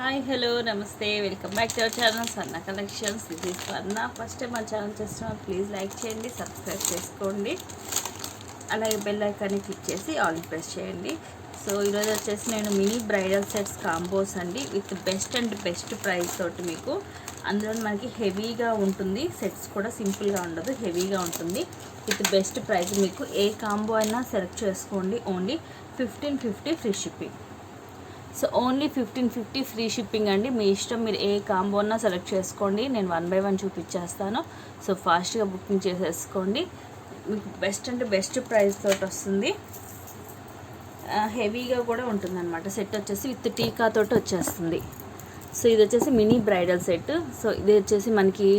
Hi hello నమస్తే welcome back to our channel Swarna collections. This is Swarna. First time మా channel చేస్తున్నాం, please like చేయండి, subscribe చేసుకోండి, అలాగే బెల్ ఐకాన్ని క్లిక్ చేసి ఆల్ ప్రెస్ చేయండి. సో ఈరోజు వచ్చేసి నేను మినీ బ్రైడల్ సెట్స్ కాంబోస్ అండి, with best and best price తోటి మీకు. అందులో మనకి హెవీగా ఉంటుంది, సెట్స్ కూడా సింపుల్గా ఉండదు, హెవీగా ఉంటుంది విత్ బెస్ట్ ప్రైస్. మీకు ఏ కాంబో అయినా సెలెక్ట్ చేసుకోండి. Only 1550 free shipping. So only 1550 free shipping అండి. మీ ఇష్టం, మీరు ఏ కాంబో అన్నా సెలెక్ట్ చేసుకోండి. నేను 1 బై 1 చూపించేస్తాను. సో ఫాస్ట్గా బుకింగ్ చేసేసుకోండి. మీకు బెస్ట్ అంటే బెస్ట్ ప్రైస్ తోటి వస్తుంది, హెవీగా కూడా ఉంటుంది అనమాట. సెట్ వచ్చేసి విత్ టీకా తోటి వచ్చేస్తుంది. సో ఇది వచ్చేసి మినీ బ్రైడల్ సెట్. సో ఇది వచ్చేసి మనకి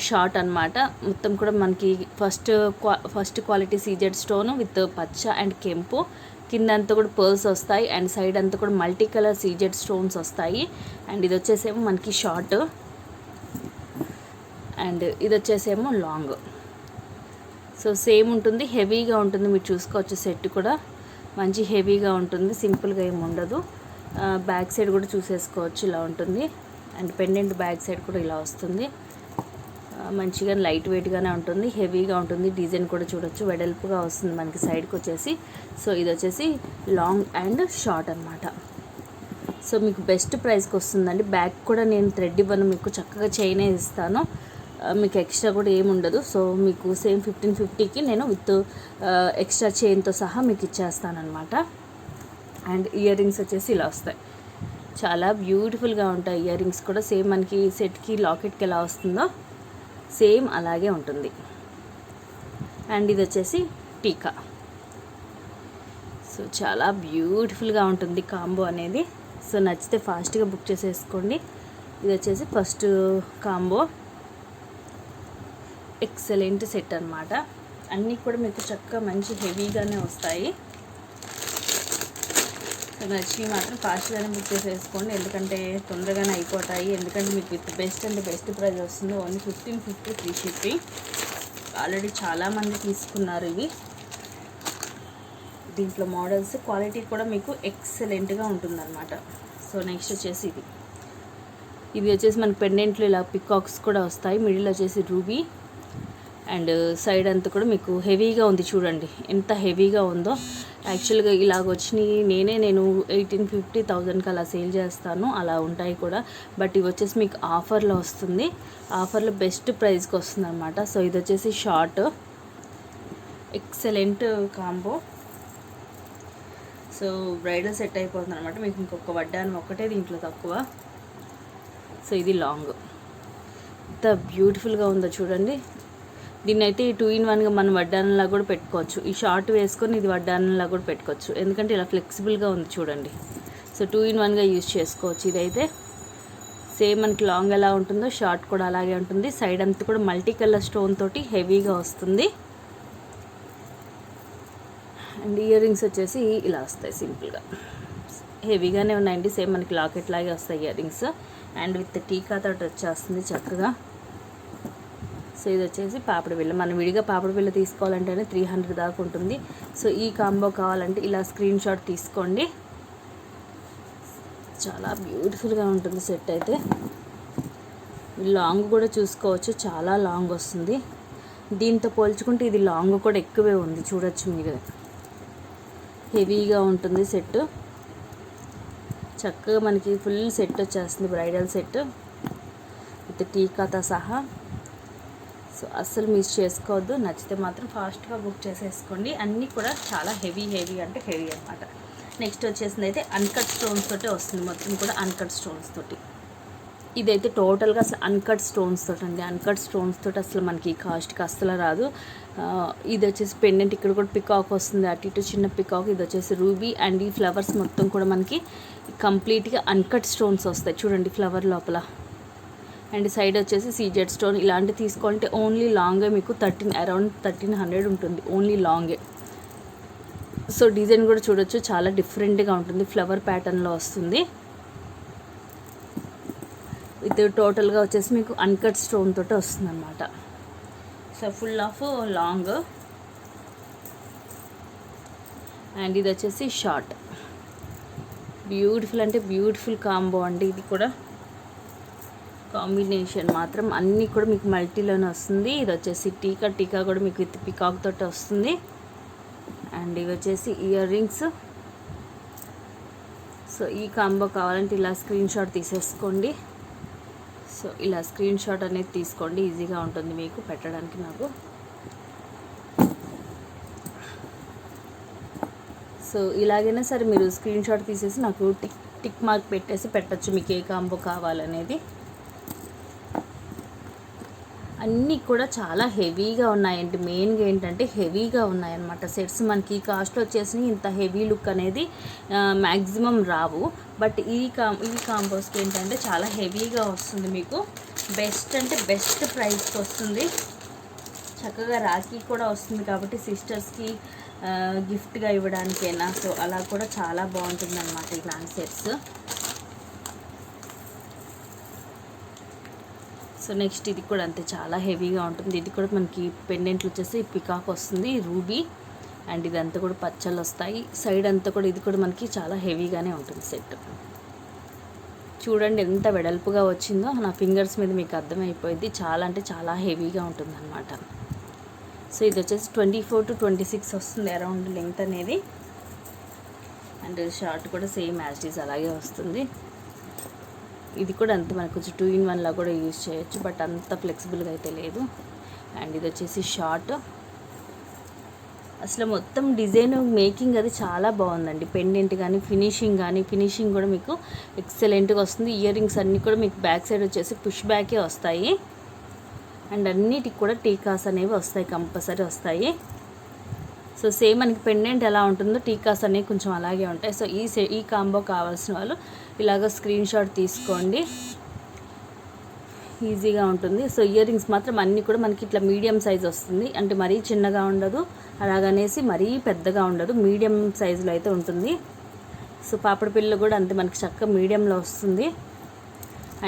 షార్ట్ అనమాట. మొత్తం కూడా మనకి first quality CZ stone with పచ్చ అండ్ కెంపు, కింద అంతా కూడా పర్ల్స్ వస్తాయి అండ్ సైడ్ అంతా కూడా మల్టీ కలర్ సీజెడ్ స్టోన్స్ వస్తాయి. అండ్ ఇది వచ్చేసేమో మనకి షార్ట్ అండ్ ఇది వచ్చేసేమో లాంగ్. సో సేమ్ ఉంటుంది, హెవీగా ఉంటుంది. మీరు చూసుకోవచ్చు, సెట్ కూడా మంచి హెవీగా ఉంటుంది, సింపుల్గా ఏమి ఉండదు. బ్యాక్ సైడ్ కూడా చూసేసుకోవచ్చు, ఇలా ఉంటుంది. అండ్ పెండెంట్ బ్యాక్ సైడ్ కూడా ఇలా వస్తుంది. మంచిగా లైట్ వెయిట్గానే ఉంటుంది, హెవీగా ఉంటుంది. డిజైన్ కూడా చూడొచ్చు, వెడల్పుగా వస్తుంది మనకి సైడ్కి వచ్చేసి. సో ఇది వచ్చేసి లాంగ్ అండ్ షార్ట్ అనమాట. సో మీకు బెస్ట్ ప్రైస్కి వస్తుందండి. బ్యాక్ కూడా నేను థ్రెడ్ ఇవ్వను, మీకు చక్కగా చైనే ఇస్తాను, మీకు ఎక్స్ట్రా కూడా ఏమి ఉండదు. సో మీకు సేమ్ 1550కి నేను విత్ ఎక్స్ట్రా చైన్తో సహా మీకు ఇచ్చేస్తానమాట. అండ్ ఇయర్ రింగ్స్ వచ్చేసి ఇలా వస్తాయి, చాలా బ్యూటిఫుల్గా ఉంటాయి. ఇయర్ రింగ్స్ కూడా సేమ్ మనకి సెట్కి లాకెట్కి ఎలా వస్తుందో సేమ్ అలాగే ఉంటుంది. అండ్ ఇది వచ్చేసి టీకా. సో చాలా బ్యూటిఫుల్గా ఉంటుంది కాంబో అనేది. సో నచ్చితే ఫాస్ట్గా బుక్ చేసేసుకోండి. ఇది వచ్చేసి ఫస్ట్ కాంబో, ఎక్సలెంట్ సెట్ అనమాట. అన్నీ కూడా మీకు చక్కగా మంచి హెవీగానే వస్తాయి. సో నచ్చి మాత్రం ఫాస్ట్గానే బుక్ చేసేసుకోండి, ఎందుకంటే తొందరగానే అయిపోతాయి. ఎందుకంటే మీకు విత్ బెస్ట్ అంటే బెస్ట్ ప్రైస్ వస్తుంది. Only 1550 free shipping. ఆల్రెడీ చాలామంది తీసుకున్నారు ఇవి. దీంట్లో మోడల్స్ క్వాలిటీ కూడా మీకు ఎక్సలెంట్గా ఉంటుందన్నమాట. సో నెక్స్ట్ వచ్చేసి ఇది వచ్చేసి మనకి పెండెంట్లు ఇలా పికాక్స్ కూడా వస్తాయి. మిడిల్ వచ్చేసి రూబీ అండ్ సైడ్ అంతా కూడా మీకు హెవీగా ఉంది. చూడండి ఎంత హెవీగా ఉందో. యాక్చువల్గా ఇలాగ వచ్చినాయి నేను 1850-1000కి అలా సేల్ చేస్తాను, అలా ఉంటాయి కూడా. బట్ ఇవి వచ్చేసి మీకు ఆఫర్లో వస్తుంది, ఆఫర్లో బెస్ట్ ప్రైస్కి వస్తుంది అనమాట. సో ఇది వచ్చేసి short, excellent combo. So bridal set అయిపోతుంది అనమాట. మీకు ఇంకొక వడ్డానం ఒకటే దీంట్లో తక్కువ. సో ఇది లాంగ్, ఎంత బ్యూటిఫుల్గా ఉందో చూడండి. దీన్ని అయితే 2 in 1గా మనం వడ్డానంలా కూడా పెట్టుకోవచ్చు. ఈ షార్ట్ వేసుకొని ఇది వడ్డానంలా కూడా పెట్టుకోవచ్చు, ఎందుకంటే ఇలా ఫ్లెక్సిబుల్గా ఉంది చూడండి. సో 2 in 1గా యూజ్ చేసుకోవచ్చు. ఇదైతే సేమ్ మనకి లాంగ్ ఎలా ఉంటుందో షార్ట్ కూడా అలాగే ఉంటుంది. సైడ్ అంతా కూడా మల్టీ కలర్ స్టోన్ తోటి హెవీగా వస్తుంది. అండ్ ఇయర్ రింగ్స్ వచ్చేసి ఇలా వస్తాయి, సింపుల్గా హెవీగానే ఉన్నాయండి. సేమ్ మనకి లాకెట్ లాగే వస్తాయి ఇయర్ రింగ్స్. అండ్ విత్ టీకా తోటి వచ్చేస్తుంది చక్కగా. సో ఇది వచ్చేసి పాపడి బిళ్ళ. మనం విడిగా పాపడి బిళ్ళ తీసుకోవాలంటేనే 300 దాకా ఉంటుంది. సో ఈ కాంబో కావాలంటే ఇలా స్క్రీన్ షాట్ తీసుకోండి. చాలా బ్యూటిఫుల్గా ఉంటుంది సెట్ అయితే. లాంగ్ కూడా చూసుకోవచ్చు, చాలా లాంగ్ వస్తుంది. దీంతో పోల్చుకుంటే ఇది లాంగ్ కూడా ఎక్కువే ఉంది, చూడొచ్చు మీరు. హెవీగా ఉంటుంది సెట్, చక్కగా మనకి ఫుల్ సెట్ వచ్చేస్తుంది, బ్రైడల్ సెట్ విత్ టీకాతో సహా. సో అస్సలు మిస్ చేసుకోవద్దు. నచ్చితే మాత్రం ఫాస్ట్గా బుక్ చేసేసుకోండి. అన్నీ కూడా చాలా హెవీ అంటే హెవీ అనమాట. నెక్స్ట్ వచ్చేసింది అయితే అన్కట్ స్టోన్స్ తోటే వస్తుంది, మొత్తం కూడా అన్కట్ స్టోన్స్ తోటి. ఇదైతే టోటల్గా అసలు అన్కట్ స్టోన్స్ తోటి అండి. అన్కట్ స్టోన్స్ తోటి అసలు మనకి కాస్ట్కి అస్సలు రాదు. ఇది వచ్చేసి పెండెంట్, ఇక్కడ కూడా పికాక్ వస్తుంది, అటు ఇటు చిన్న పికాక్. ఇది వచ్చేసి రూబీ అండ్ ఈ ఫ్లవర్స్ మొత్తం కూడా మనకి కంప్లీట్గా అన్కట్ స్టోన్స్ వస్తాయి చూడండి ఫ్లవర్ లోపల. అండ్ సైడ్ వచ్చేసి సీజెడ్ స్టోన్. ఇలాంటివి తీసుకోవాలంటే ఓన్లీ లాంగే మీకు అరౌండ్ 1300 ఉంటుంది, ఓన్లీ లాంగే. సో డిజైన్ కూడా చూడొచ్చు, చాలా డిఫరెంట్గా ఉంటుంది, ఫ్లవర్ ప్యాటర్న్లో వస్తుంది. ఇది టోటల్గా వచ్చేసి మీకు అన్కట్ స్టోన్ తోటి వస్తుంది అనమాట. So full of long. And ఇది వచ్చేసి షార్ట్, బ్యూటిఫుల్ అంటే బ్యూటిఫుల్ కాంబో అండి. ఇది కూడా కాంబినేషన్ మాత్రం అన్నీ కూడా మీకు మల్టీలోనే వస్తుంది. ఇది వచ్చేసి టీకా కూడా మీకు విత్ పికాక్ తోటి వస్తుంది. అండ్ ఇవి వచ్చేసి ఇయర్ రింగ్స్. సో ఈ కాంబో కావాలంటే ఇలా స్క్రీన్ షాట్ తీసేసుకోండి. సో ఇలా స్క్రీన్ షాట్ అనేది తీసుకోండి, ఈజీగా ఉంటుంది మీకు పెట్టడానికి. నాకు సో ఇలాగైనా సరే మీరు స్క్రీన్ షాట్ తీసేసి నాకు టిక్ మార్క్ పెట్టేసి పెట్టచ్చు మీకు ఏ కాంబో కావాలనేది. అన్నీ కూడా చాలా హెవీగా ఉన్నాయండి. మెయిన్గా ఏంటంటే హెవీగా ఉన్నాయన్నమాట సెట్స్. మనకి ఈ కాస్ట్లో వచ్చేసి ఇంత హెవీ లుక్ అనేది మ్యాక్సిమం రావు. బట్ ఈ కాంబోస్కి ఏంటంటే చాలా హెవీగా వస్తుంది మీకు. బెస్ట్ అంటే బెస్ట్ ప్రైస్కి వస్తుంది. చక్కగా రాఖీ కూడా వస్తుంది కాబట్టి సిస్టర్స్కి గిఫ్ట్గా ఇవ్వడానికైనా సో అలా కూడా చాలా బాగుంటుంది అన్నమాట ఇలాంటి సెట్స్. సో నెక్స్ట్ ఇది కూడా అంతే చాలా హెవీగా ఉంటుంది. ఇది కూడా మనకి పెండెంట్లు వచ్చేసి పికాక్ వస్తుంది, రూబీ. అండ్ ఇదంతా కూడా పచ్చళ్ళు వస్తాయి సైడ్ అంతా కూడా. ఇది కూడా మనకి చాలా హెవీగానే ఉంటుంది సెట్. చూడండి ఎంత వెడల్పుగా వచ్చిందో, నా ఫింగర్స్ మీద మీకు అర్థమైపోయింది. చాలా అంటే చాలా హెవీగా ఉంటుంది అన్నమాట. సో ఇది వచ్చేసి 24 to 26 వస్తుంది అరౌండ్ లెంగ్త్ అనేది. అండ్ షార్ట్ కూడా సేమ్ యాజ్ ఇస్ అలాగే వస్తుంది. ఇది కూడా అంతే మనకు కొంచెం 2-in-1 లా కూడా యూజ్ చేయొచ్చు, బట్ అంత ఫ్లెక్సిబుల్గా అయితే లేదు. అండ్ ఇది వచ్చేసి షార్ట్. అసలు మొత్తం డిజైన్ మేకింగ్ అది చాలా బాగుందండి. పెండెంట్ కానీ ఫినిషింగ్ కూడా మీకు ఎక్సలెంట్గా వస్తుంది. ఇయర్ రింగ్స్ అన్నీ కూడా మీకు బ్యాక్ సైడ్ వచ్చేసి పుష్ బ్యాకే వస్తాయి. అండ్ అన్నిటికి కూడా టీకాస్ అనేవి వస్తాయి, కంపల్సరీ వస్తాయి. సో సేమ్ మనకి పెండెంట్ ఎలా ఉంటుందో టీకాస్ అనేవి కొంచెం అలాగే ఉంటాయి. సో ఈ కాంబో కావాల్సిన వాళ్ళు ఇలాగ స్క్రీన్ షాట్ తీసుకోండి, ఈజీగా ఉంటుంది. సో ఇయర్ రింగ్స్ మాత్రం అన్నీ కూడా మనకి ఇట్లా మీడియం సైజ్ వస్తుంది. అంటే మరీ చిన్నగా ఉండదు, అలాగనేసి మరీ పెద్దగా ఉండదు, మీడియం సైజులో అయితే ఉంటుంది. సో పాపడి పిల్లలు కూడా అంతే మనకి చక్కగా మీడియంలో వస్తుంది.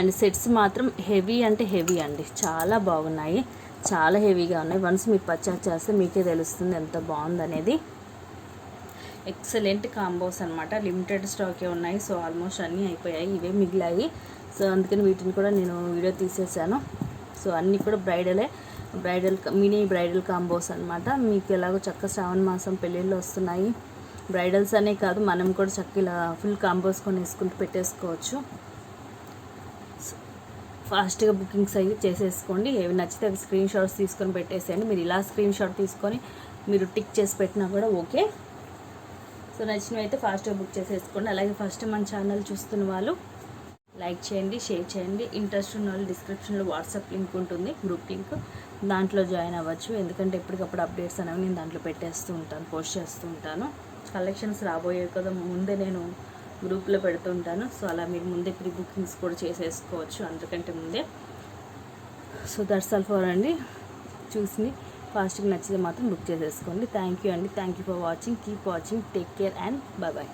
అండ్ సెట్స్ మాత్రం హెవీ అంటే హెవీ అండి, చాలా బాగున్నాయి, చాలా హెవీగా ఉన్నాయి. వన్స్ మీరు పర్చేస్ చేస్తే మీకే తెలుస్తుంది ఎంత బాగుందనేది. ఎక్సలెంట్ కాంబోస్ అనమాట. లిమిటెడ్ స్టాకే ఉన్నాయి. సో ఆల్మోస్ట్ అన్నీ అయిపోయాయి, ఇవే మిగిలాయి. సో అందుకని వీటిని కూడా నేను వీడియో తీసేసాను. సో అన్నీ కూడా మినీ బ్రైడల్ కాంబోస్ అనమాట. మీకు ఎలాగో చక్క శ్రావణ మాసం పెళ్ళిళ్ళు వస్తున్నాయి. బ్రైడల్స్ అనే కాదు, మనం కూడా చక్క ఇలా ఫుల్ కాంబోస్ కొనేసుకుంటూ పెట్టేసుకోవచ్చు. ఫాస్ట్గా బుకింగ్స్ అవి చేసేసుకోండి. ఏవి నచ్చితే అవి స్క్రీన్ షాట్స్ తీసుకొని పెట్టేసేయండి. మీరు ఇలా స్క్రీన్ షాట్ తీసుకొని మీరు టిక్ చేసి పెట్టినా కూడా ఓకే. సో నచ్చినవి అయితే ఫాస్ట్గా బుక్ చేసేసుకోండి. అలాగే ఫస్ట్ మన ఛానల్ చూస్తున్న వాళ్ళు లైక్ చేయండి, షేర్ చేయండి. ఇంట్రెస్ట్ ఉన్న వాళ్ళు డిస్క్రిప్షన్లో వాట్సాప్ లింక్ ఉంటుంది, గ్రూప్ లింక్, దాంట్లో జాయిన్ అవ్వచ్చు. ఎందుకంటే ఎప్పటికప్పుడు అప్డేట్స్ అనేవి నేను దాంట్లో పోస్ట్ చేస్తూ ఉంటాను. కలెక్షన్స్ రాబోయే కదా ముందే నేను గ్రూప్లో పెడుతుంటాను. సో అలా మీరు ముందే ప్రీ బుకింగ్స్ కూడా చేసేసుకోవచ్చు అందుకంటే ముందే. సో దట్స్ ఆల్ ఫర్ అండి. చూసి ఫాస్ట్గా నచ్చితే మాత్రం బుక్ చేసేసుకోండి. థ్యాంక్ యూ అండి. Thank you for watching. Keep watching. Take care and bye.